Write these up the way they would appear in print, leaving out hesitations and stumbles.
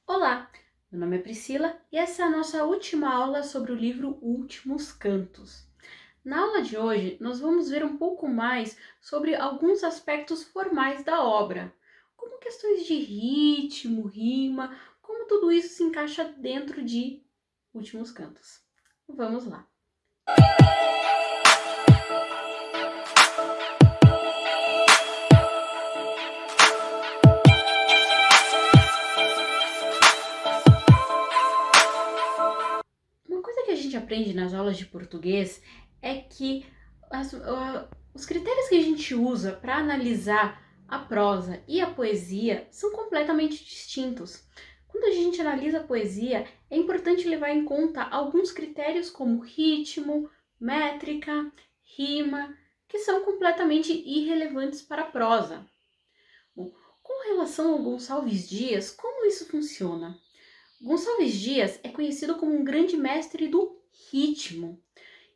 Olá, meu nome é Priscila e essa é a nossa última aula sobre o livro Últimos Cantos. Na aula de hoje, nós vamos ver um pouco mais sobre alguns aspectos formais da obra, como questões de ritmo, rima, como tudo isso se encaixa dentro de Últimos Cantos. Vamos lá! Uma coisa que a gente aprende nas aulas de português é que os critérios que a gente usa para analisar a prosa e a poesia são completamente distintos. Quando a gente analisa a poesia, é importante levar em conta alguns critérios como ritmo, métrica, rima, que são completamente irrelevantes para a prosa. Bom, com relação ao Gonçalves Dias, como isso funciona? Gonçalves Dias é conhecido como um grande mestre do ritmo.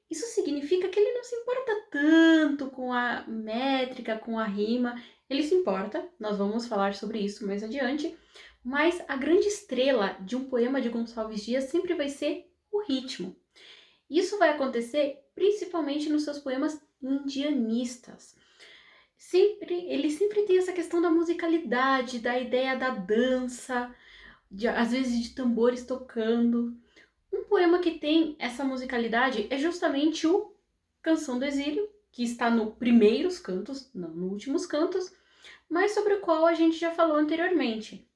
Isso significa que ele não se importa tanto com a métrica, com a rima. Ele se importa, nós vamos falar sobre isso mais adiante, mas a grande estrela de um poema de Gonçalves Dias sempre vai ser o ritmo. Isso vai acontecer principalmente nos seus poemas indianistas. Ele sempre tem essa questão da musicalidade, da ideia da dança, às vezes de tambores tocando. Um poema que tem essa musicalidade é justamente o Canção do Exílio, que está no primeiros cantos, não no últimos cantos, mas sobre o qual a gente já falou anteriormente.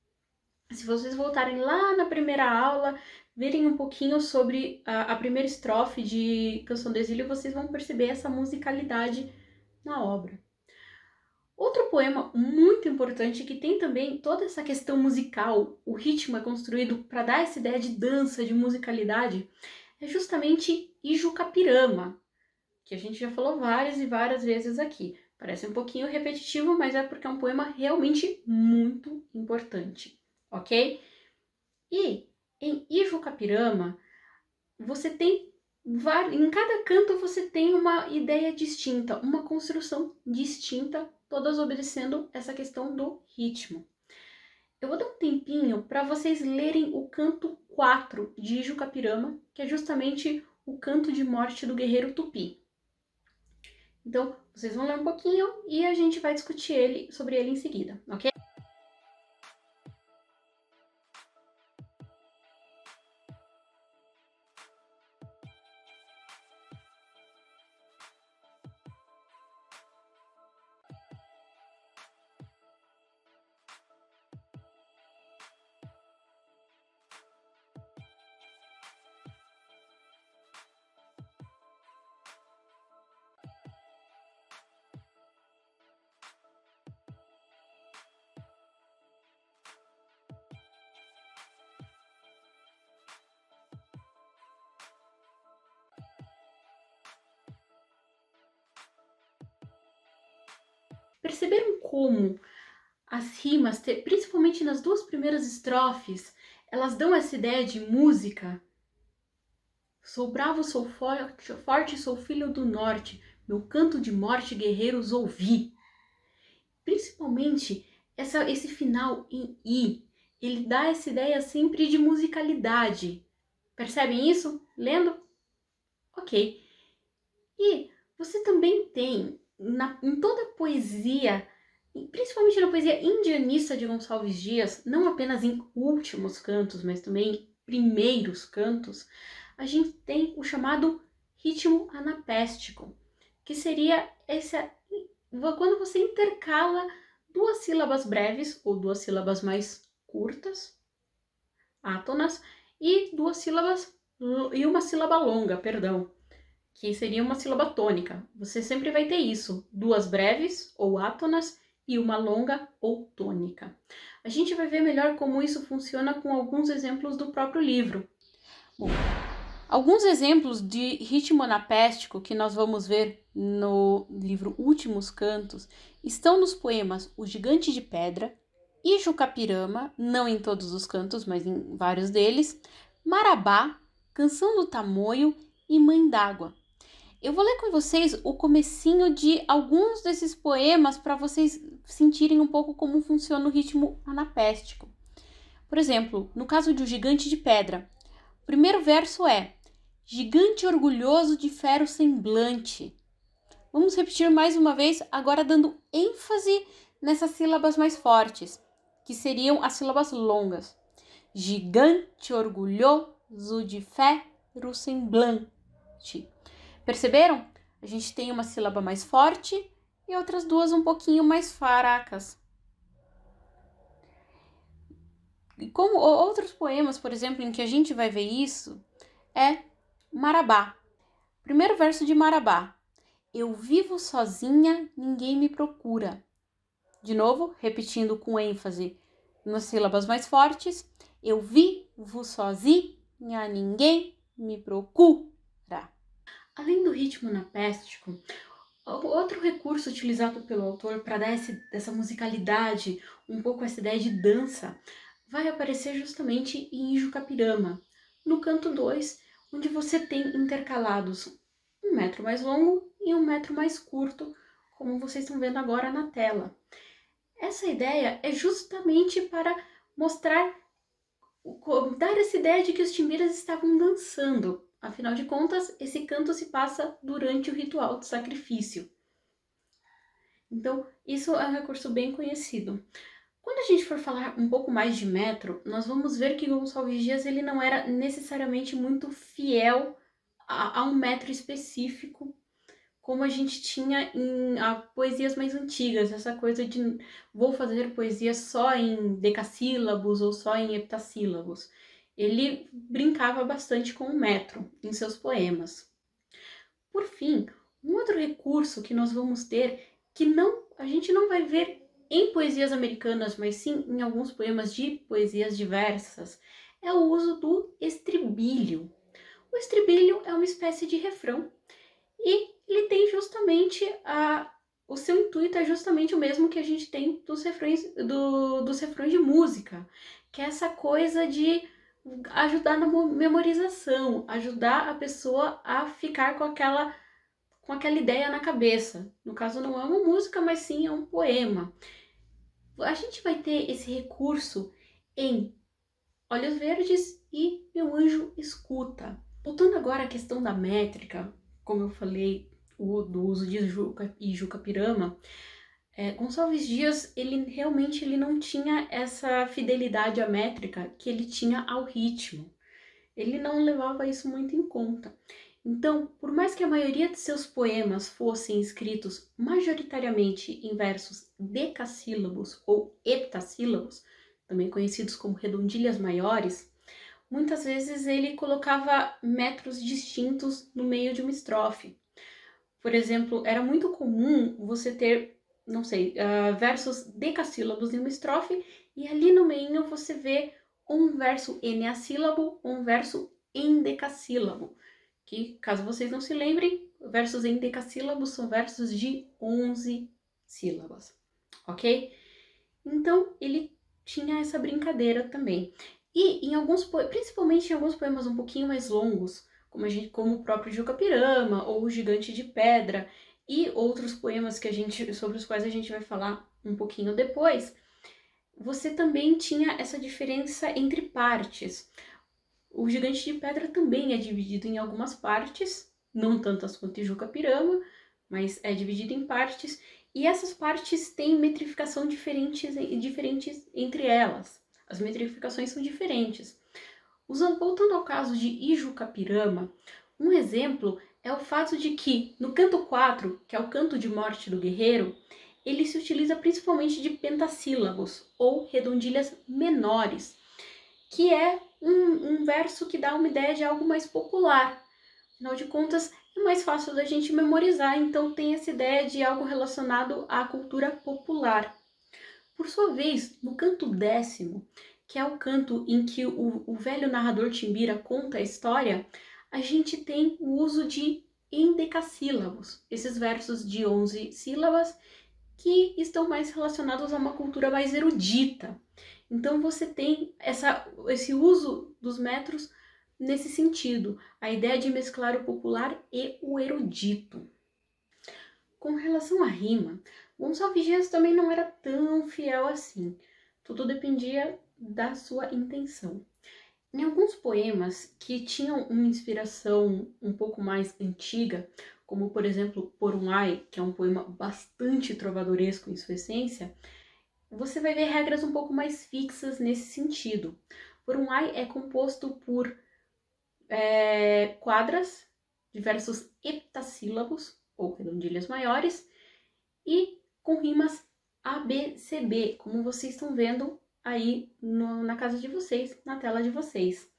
Se vocês voltarem lá na primeira aula, verem um pouquinho sobre a primeira estrofe de Canção do Exílio, vocês vão perceber essa musicalidade na obra. Outro poema muito importante que tem também toda essa questão musical, o ritmo é construído para dar essa ideia de dança, de musicalidade, é justamente Ijucapirama, que a gente já falou várias e várias vezes aqui. Parece um pouquinho repetitivo, mas é porque é um poema realmente muito importante, ok? E em Ijucapirama, você tem em cada canto você tem uma ideia distinta, uma construção distinta, todas obedecendo essa questão do ritmo. Eu vou dar um tempinho para vocês lerem o canto 4 de Ijucapirama, que é justamente o canto de morte do guerreiro Tupi. Então, vocês vão ler um pouquinho e a gente vai discutir sobre ele em seguida, ok? Perceberam como as rimas, principalmente nas duas primeiras estrofes, elas dão essa ideia de música? Sou bravo, sou forte, sou filho do norte, meu canto de morte guerreiros ouvi. Principalmente esse final em I, ele dá essa ideia sempre de musicalidade. Percebem isso? Lendo? Ok. E você também tem, em toda a poesia, principalmente na poesia indianista de Gonçalves Dias, não apenas em últimos cantos, mas também em primeiros cantos, a gente tem o chamado ritmo anapéstico, que seria quando você intercala duas sílabas breves ou duas sílabas mais curtas, átonas, e uma sílaba longa, perdão, que seria uma sílaba tônica. Você sempre vai ter isso, duas breves ou átonas e uma longa ou tônica. A gente vai ver melhor como isso funciona com alguns exemplos do próprio livro. Bom, alguns exemplos de ritmo anapéstico que nós vamos ver no livro Últimos Cantos estão nos poemas O Gigante de Pedra, Ijucapirama, não em todos os cantos, mas em vários deles, Marabá, Canção do Tamoio e Mãe d'Água. Eu vou ler com vocês o comecinho de alguns desses poemas para vocês sentirem um pouco como funciona o ritmo anapéstico. Por exemplo, no caso de O Gigante de Pedra, o primeiro verso é: gigante orgulhoso de fero semblante. Vamos repetir mais uma vez, agora dando ênfase nessas sílabas mais fortes, que seriam as sílabas longas. Gigante orgulhoso de fero semblante. Perceberam? A gente tem uma sílaba mais forte e outras duas um pouquinho mais fracas. E como outros poemas, por exemplo, em que a gente vai ver isso, é Marabá. Primeiro verso de Marabá. Eu vivo sozinha, ninguém me procura. De novo, repetindo com ênfase nas sílabas mais fortes. Eu vivo sozinha, ninguém me procura. Além do ritmo napéstico, outro recurso utilizado pelo autor para dar essa musicalidade, um pouco essa ideia de dança, vai aparecer justamente em Ijucapirama, no canto 2, onde você tem intercalados 1 metro mais longo e 1 metro mais curto, como vocês estão vendo agora na tela. Essa ideia é justamente para mostrar, dar essa ideia de que os timbiras estavam dançando. Afinal de contas, esse canto se passa durante o ritual do sacrifício. Então, isso é um recurso bem conhecido. Quando a gente for falar um pouco mais de metro, nós vamos ver que Gonçalves Dias ele não era necessariamente muito fiel a um metro específico, como a gente tinha em poesias mais antigas, essa coisa de vou fazer poesia só em decassílabos ou só em heptassílabos. Ele brincava bastante com o metro em seus poemas. Por fim, um outro recurso que nós vamos ter, que a gente não vai ver em poesias americanas, mas sim em alguns poemas de poesias diversas, é o uso do estribilho. O estribilho é uma espécie de refrão e ele tem justamente o seu intuito é justamente o mesmo que a gente tem dos refrões de música, que é essa coisa de ajudar na memorização, ajudar a pessoa a ficar com aquela ideia na cabeça. No caso, não é uma música, mas sim é um poema. A gente vai ter esse recurso em Olhos Verdes e Meu Anjo Escuta. Voltando agora à questão da métrica, como eu falei, do uso de Ijucapirama, Gonçalves Dias, ele realmente não tinha essa fidelidade à métrica que ele tinha ao ritmo. Ele não levava isso muito em conta. Então, por mais que a maioria de seus poemas fossem escritos majoritariamente em versos decassílabos ou heptassílabos, também conhecidos como redondilhas maiores, muitas vezes ele colocava metros distintos no meio de uma estrofe. Por exemplo, era muito comum você ter, não sei, versos decassílabos em uma estrofe e ali no meio você vê um verso eneassílabo, um verso endecassílabo. Que, caso vocês não se lembrem, versos endecassílabos são versos de 11 sílabas, ok? Então, ele tinha essa brincadeira também. E principalmente em alguns poemas um pouquinho mais longos, como o próprio Jucapirama ou O Gigante de Pedra e outros poemas sobre os quais a gente vai falar um pouquinho depois, você também tinha essa diferença entre partes. O Gigante de Pedra também é dividido em algumas partes, não tantas quanto o Jucapirama, mas é dividido em partes, e essas partes têm metrificação diferentes entre elas. As metrificações são diferentes. Voltando ao caso de Ijucapirama, um exemplo é o fato de que, no canto 4, que é o canto de morte do guerreiro, ele se utiliza principalmente de pentassílabos, ou redondilhas menores, que é um verso que dá uma ideia de algo mais popular. Afinal de contas, é mais fácil da gente memorizar, então tem essa ideia de algo relacionado à cultura popular. Por sua vez, no canto 10º, que é o canto em que o velho narrador Timbira conta a história, a gente tem o uso de endecassílabos, esses versos de 11 sílabas que estão mais relacionados a uma cultura mais erudita. Então você tem esse uso dos metros nesse sentido, a ideia de mesclar o popular e o erudito. Com relação à rima, Gonçalves Dias também não era tão fiel assim. Tudo dependia da sua intenção. Em alguns poemas que tinham uma inspiração um pouco mais antiga, como por exemplo Por um Ai, que é um poema bastante trovadoresco em sua essência, você vai ver regras um pouco mais fixas nesse sentido. Por um Ai é composto por quadras, diversos heptassílabos, ou redondilhas maiores, e com rimas ABCB, como vocês estão vendo aí na casa de vocês, na tela de vocês.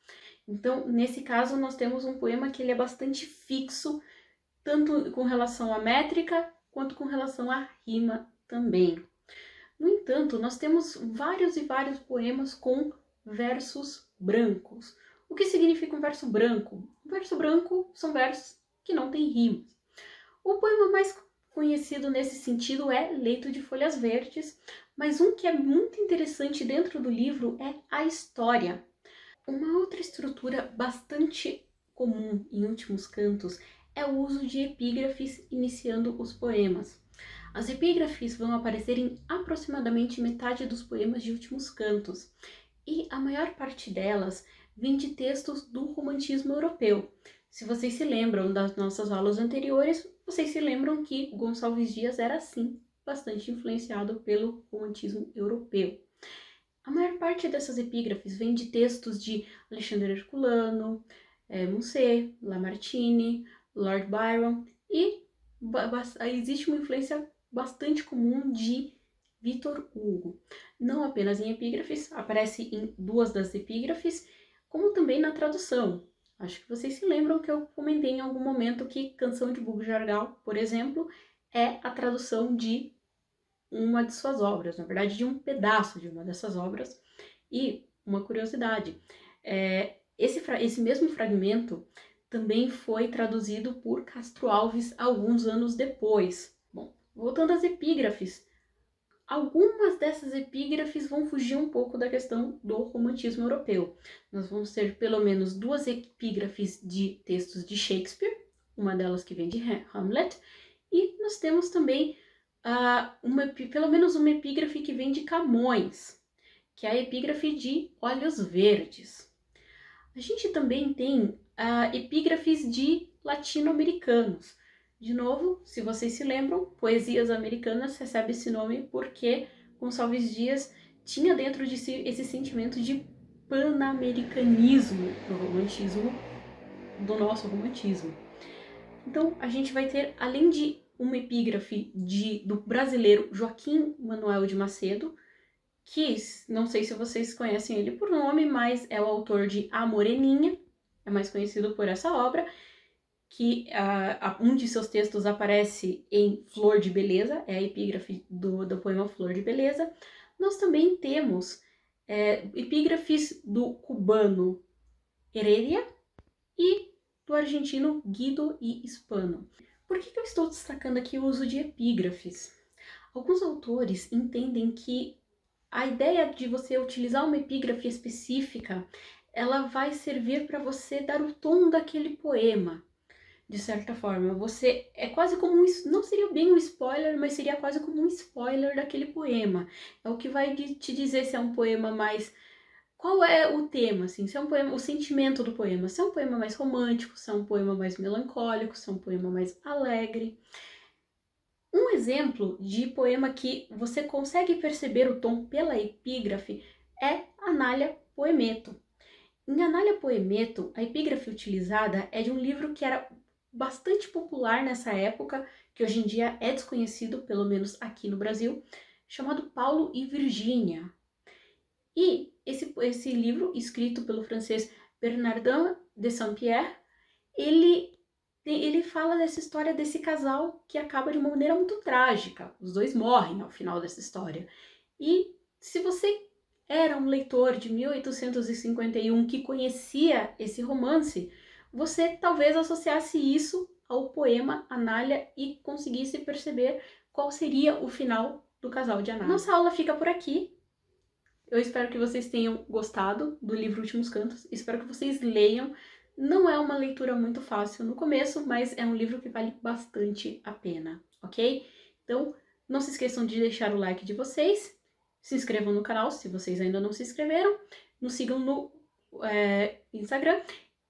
Então, nesse caso, nós temos um poema que ele é bastante fixo, tanto com relação à métrica, quanto com relação à rima também. No entanto, nós temos vários e vários poemas com versos brancos. O que significa um verso branco? Um verso branco são versos que não têm rimas. O poema mais conhecido nesse sentido é Leito de Folhas Verdes, mas um que é muito interessante dentro do livro é a história. Uma outra estrutura bastante comum em Últimos Cantos é o uso de epígrafes iniciando os poemas. As epígrafes vão aparecer em aproximadamente metade dos poemas de Últimos Cantos, e a maior parte delas vem de textos do romantismo europeu. Se vocês se lembram das nossas aulas anteriores, vocês se lembram que Gonçalves Dias era, sim, bastante influenciado pelo romantismo europeu. A maior parte dessas epígrafes vem de textos de Alexandre Herculano, Musset, Lamartine, Lord Byron, e existe uma influência bastante comum de Victor Hugo. Não apenas em epígrafes, aparece em duas das epígrafes, como também na tradução. Acho que vocês se lembram que eu comentei em algum momento que Canção de Bugo Jargal, por exemplo, é a tradução de uma de suas obras, na verdade de um pedaço de uma dessas obras. E uma curiosidade, esse mesmo fragmento também foi traduzido por Castro Alves alguns anos depois. Bom, voltando às epígrafes, algumas dessas epígrafes vão fugir um pouco da questão do romantismo europeu. Nós vamos ter pelo menos duas epígrafes de textos de Shakespeare, uma delas que vem de Hamlet, e nós temos também pelo menos uma epígrafe que vem de Camões, que é a epígrafe de Olhos Verdes. A gente também tem epígrafes de latino-americanos. De novo, se vocês se lembram, Poesias Americanas recebe esse nome porque Gonçalves Dias tinha dentro de si esse sentimento de pan-americanismo do romantismo, do nosso romantismo. Então, a gente vai ter, além de uma epígrafe do brasileiro Joaquim Manuel de Macedo, que não sei se vocês conhecem ele por nome, mas é o autor de A Moreninha, é mais conhecido por essa obra, que um de seus textos aparece em Flor de Beleza, é a epígrafe do poema Flor de Beleza. Nós também temos epígrafes do cubano Heredia e do argentino Guido y Hispano. Por que eu estou destacando aqui o uso de epígrafes? Alguns autores entendem que a ideia de você utilizar uma epígrafe específica, ela vai servir para você dar o tom daquele poema. De certa forma, você é quase como não seria bem um spoiler, mas seria quase como um spoiler daquele poema. É o que vai te dizer se é um poema mais... Qual é o tema, assim? Se é um poema, o sentimento do poema. Se é um poema mais romântico, se é um poema mais melancólico, se é um poema mais alegre. Um exemplo de poema que você consegue perceber o tom pela epígrafe é Anália Poemeto. Em Anália Poemeto, a epígrafe utilizada é de um livro que era bastante popular nessa época, que hoje em dia é desconhecido, pelo menos aqui no Brasil, chamado Paulo e Virgínia. E esse livro, escrito pelo francês Bernardin de Saint-Pierre, ele fala dessa história desse casal que acaba de uma maneira muito trágica. Os dois morrem ao final dessa história. E se você era um leitor de 1851 que conhecia esse romance, você talvez associasse isso ao poema Anália e conseguisse perceber qual seria o final do casal de Anália. Nossa aula fica por aqui. Eu espero que vocês tenham gostado do livro Últimos Cantos. Espero que vocês leiam. Não é uma leitura muito fácil no começo, mas é um livro que vale bastante a pena, ok? Então, não se esqueçam de deixar o like de vocês Se inscrevam no canal se vocês ainda não se inscreveram. Nos sigam no Instagram.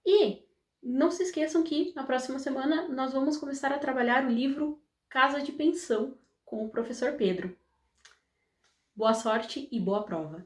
E não se esqueçam que na próxima semana nós vamos começar a trabalhar o livro Casa de Pensão com o professor Pedro. Boa sorte e boa prova!